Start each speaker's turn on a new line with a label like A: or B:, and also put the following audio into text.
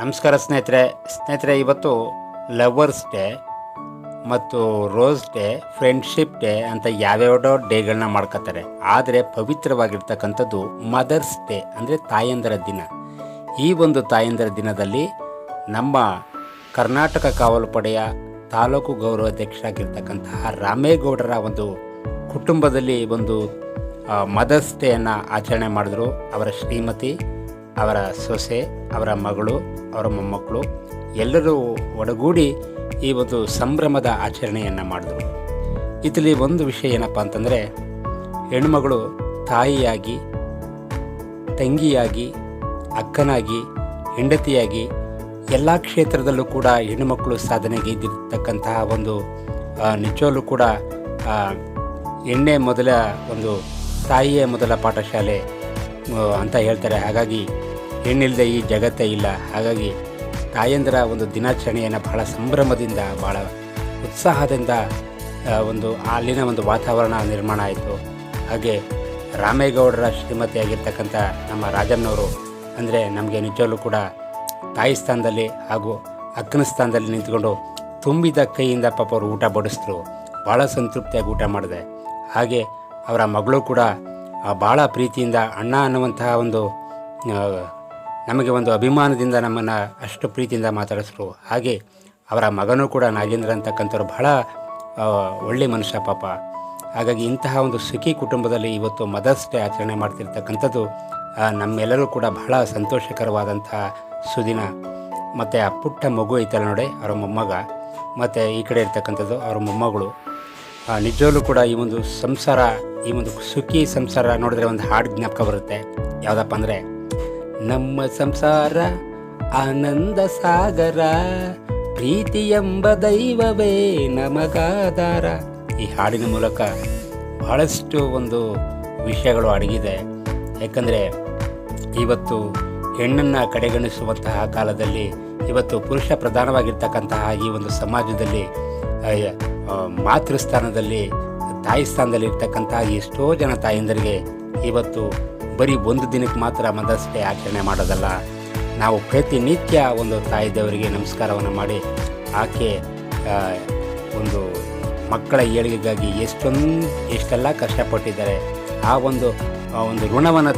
A: ನಮಸ್ಕಾರ ಸ್ನೇಹಿತರೆ ಇವತ್ತು ಲವರ್ಸ್ ಡೇ ಮತ್ತು ರೋಸ್ ಡೇ, ಫ್ರೆಂಡ್ಶಿಪ್ ಡೇ ಅಂತ ಯಾವ್ಯಾವ ಡೇಗಳನ್ನ ಮಾಡ್ಕೋತಾರೆ. ಆದರೆ ಪವಿತ್ರವಾಗಿರ್ತಕ್ಕಂಥದ್ದು ಮದರ್ಸ್ ಡೇ ಅಂದರೆ ತಾಯಂದರ ದಿನ. ಈ ಒಂದು ತಾಯಂದರ ದಿನದಲ್ಲಿ ನಮ್ಮ ಕರ್ನಾಟಕ ಕಾವಲು ಪಡೆಯ ತಾಲೂಕು ಗೌರವಾಧ್ಯಕ್ಷರಾಗಿರ್ತಕ್ಕಂತಹ ರಾಮೇಗೌಡರ ಒಂದು ಕುಟುಂಬದಲ್ಲಿ ಒಂದು ಮದರ್ಸ್ ಡೇಯನ್ನು ಆಚರಣೆ ಮಾಡಿದ್ರು. ಅವರ ಶ್ರೀಮತಿ, ಅವರ ಸೊಸೆ, ಅವರ ಮಗಳು, ಅವರ ಮೊಮ್ಮಕ್ಕಳು ಎಲ್ಲರೂ ಒಡಗೂಡಿ ಈ ಒಂದು ಸಂಭ್ರಮದ ಆಚರಣೆಯನ್ನು ಮಾಡಿದ್ರು. ಇದರಲ್ಲಿ ಒಂದು ವಿಷಯ ಏನಪ್ಪ ಅಂತಂದರೆ, ಹೆಣ್ಣುಮಗಳು ತಾಯಿಯಾಗಿ, ತಂಗಿಯಾಗಿ, ಅಕ್ಕನಾಗಿ, ಹೆಂಡತಿಯಾಗಿ ಎಲ್ಲ ಕ್ಷೇತ್ರದಲ್ಲೂ ಕೂಡ ಹೆಣ್ಣುಮಕ್ಕಳು ಸಾಧನೆಗೆ ಇದ್ದಿರ್ತಕ್ಕಂತಹ ಒಂದು ನಿಜವಲ್ಲೂ ಕೂಡ ಹೆಣ್ಣೆ ಮೊದಲ ಒಂದು ತಾಯಿಯೇ ಮೊದಲ ಪಾಠಶಾಲೆ ಅಂತ ಹೇಳ್ತಾರೆ. ಹಾಗಾಗಿ ಹೆಣ್ಣಿಲ್ಲದೆ ಈ ಜಗತ್ತೇ ಇಲ್ಲ. ಹಾಗಾಗಿ ತಾಯಂದಿರ ಒಂದು ದಿನಾಚರಣೆಯನ್ನು ಬಹಳ ಸಂಭ್ರಮದಿಂದ, ಬಹಳ ಉತ್ಸಾಹದಿಂದ ಒಂದು ಅಲ್ಲಿನ ಒಂದು ವಾತಾವರಣ ನಿರ್ಮಾಣ ಆಯಿತು. ಹಾಗೆ ರಾಮೇಗೌಡರ ಶ್ರೀಮತಿಯಾಗಿರ್ತಕ್ಕಂಥ ನಮ್ಮ ರಾಜಣ್ಣವರು ಅಂದರೆ ನಮಗೆ ನಿಜವಲ್ಲೂ ಕೂಡ ತಾಯಿ ಸ್ಥಾನದಲ್ಲಿ ಹಾಗೂ ಅಕ್ಕನ ಸ್ಥಾನದಲ್ಲಿ ನಿಂತ್ಕೊಂಡು ತುಂಬಿದ ಕೈಯಿಂದ ಪಾಪ ಅವರು ಊಟ ಬಡಿಸಿದ್ರು. ಭಾಳ ಸಂತೃಪ್ತಿಯಾಗಿ ಊಟ ಮಾಡಿದೆ. ಹಾಗೆ ಅವರ ಮಗಳು ಕೂಡ ಭಾಳ ಪ್ರೀತಿಯಿಂದ ಅಣ್ಣ ಅನ್ನುವಂತಹ ಒಂದು ನಮಗೆ ಒಂದು ಅಭಿಮಾನದಿಂದ ನಮ್ಮನ್ನು ಅಷ್ಟು ಪ್ರೀತಿಯಿಂದ ಮಾತಾಡಿಸ್ರು. ಹಾಗೆ ಅವರ ಮಗನೂ ಕೂಡ ನಾಗೇಂದ್ರ ಅಂತಕ್ಕಂಥವ್ರು ಬಹಳ ಒಳ್ಳೆ ಮನುಷ್ಯ ಪಾಪ. ಹಾಗಾಗಿ ಇಂತಹ ಒಂದು ಸುಖಿ ಕುಟುಂಬದಲ್ಲಿ ಇವತ್ತು ಮದರ್ಸ್ ಡೇ ಆಚರಣೆ ಮಾಡ್ತಿರ್ತಕ್ಕಂಥದ್ದು ನಮ್ಮೆಲ್ಲರೂ ಕೂಡ ಬಹಳ ಸಂತೋಷಕರವಾದಂಥ ಸುದಿನ. ಮತ್ತು ಆ ಪುಟ್ಟ ಮಗು ಐತಲ್ಲ ನೋಡಿ, ಅವರ ಮೊಮ್ಮಗ, ಮತ್ತು ಈ ಕಡೆ ಇರ್ತಕ್ಕಂಥದ್ದು ಅವರ ಮೊಮ್ಮಗಳು. ನಿಜವಲ್ಲೂ ಕೂಡ ಈ ಒಂದು ಸಂಸಾರ, ಈ ಒಂದು ಸುಖಿ ಸಂಸಾರ ನೋಡಿದ್ರೆ ಒಂದು ಹಾಡು ಜ್ಞಾಪಕ ಬರುತ್ತೆ. ಯಾವುದಪ್ಪ ಅಂದರೆ, ನಮ್ಮ ಸಂಸಾರ ಆನಂದ ಸಾಗರ, ಪ್ರೀತಿ ಎಂಬ ದೈವವೇ ನಮಗಾಧಾರ. ಈ ಹಾಡಿನ ಮೂಲಕ ಬಹಳಷ್ಟು ಒಂದು ವಿಷಯಗಳು ಅಡಗಿದೆ. ಯಾಕಂದರೆ ಇವತ್ತು ಹೆಣ್ಣನ್ನು ಕಡೆಗಣಿಸುವಂತಹ ಕಾಲದಲ್ಲಿ, ಇವತ್ತು ಪುರುಷ ಪ್ರಧಾನವಾಗಿರ್ತಕ್ಕಂತಹ ಈ ಒಂದು ಸಮಾಜದಲ್ಲಿ, ಮಾತೃಸ್ಥಾನದಲ್ಲಿ, ತಾಯಿ ಸ್ಥಾನದಲ್ಲಿ ಇರ್ತಕ್ಕಂತಹ ಎಷ್ಟೋ ಜನ ತಾಯಂದರಿಗೆ ಇವತ್ತು ಬರೀ ಒಂದು ದಿನಕ್ಕೆ ಮಾತ್ರ ಮದರ್ಸ್ ಡೇ ಆಚರಣೆ ಮಾಡೋದಲ್ಲ, ನಾವು ಪ್ರತಿನಿತ್ಯ ಒಂದು ತಾಯಿ ದೇವರಿಗೆ ನಮಸ್ಕಾರವನ್ನು ಮಾಡಿ ಆಕೆ ಒಂದು ಮಕ್ಕಳ ಏಳಿಗೆಗಾಗಿ ಎಷ್ಟೆಲ್ಲ ಕಷ್ಟಪಟ್ಟಿದ್ದಾರೆ, ಆ ಒಂದು ಋಣವನ್ನು